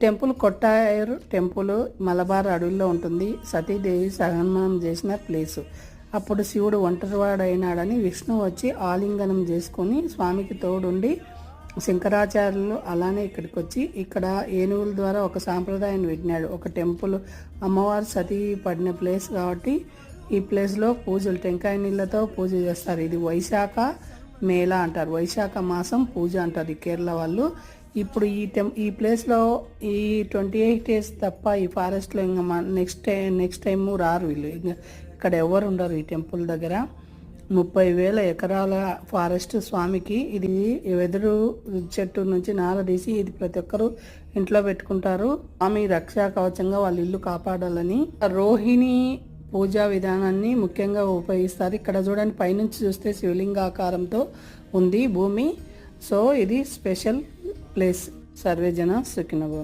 Temple కొట్టాయర్ temple Malabar అడవిలో ఉంటుంది. సతీదేవి సహనం చేసిన ప్లేసు. అప్పుడు శివుడు ఒంటరివాడైనాడని విష్ణువు వచ్చి ఆలింగనం చేసుకొని స్వామికి తోడుండి శంకరాచార్యులు అలానే ఇక్కడికి వచ్చి ఇక్కడ ఏనుగుల ద్వారా ఒక సాంప్రదాయాన్ని విడినాడు. ఒక టెంపుల్ అమ్మవారు సతీ పడిన ప్లేస్ కాబట్టి ఈ ప్లేస్లో పూజలు టెంకాయ నీళ్ళతో పూజ చేస్తారు. ఇది వైశాఖ మేళ అంటారు, వైశాఖ మాసం పూజ అంటారు ఈ కేరళ వాళ్ళు. ఇప్పుడు ఈ ప్లేస్లో ఈ 28 డేస్ తప్ప ఈ ఫారెస్ట్లో ఇంకా నెక్స్ట్ టైం రారు వీళ్ళు. ఇక్కడ ఎవరు ఉండరు ఈ టెంపుల్ దగ్గర. 30,000 ఎకరాల ఫారెస్ట్ స్వామికి. ఇది వెదురు చెట్టు నుంచి నార తీసి ఇది ప్రతి ఒక్కరు ఇంట్లో పెట్టుకుంటారు. స్వామి రక్షా కవచంగా వాళ్ళ ఇల్లు కాపాడాలని. రోహిణి పూజా విధానాన్ని ముఖ్యంగా ఉపయోగిస్తారు. ఇక్కడ చూడండి, పైనుంచి చూస్తే శివలింగాకారంతో ఉంది భూమి. సో ఇది స్పెషల్ ప్లేస్. సర్వే జన సుఖినో భవంతు.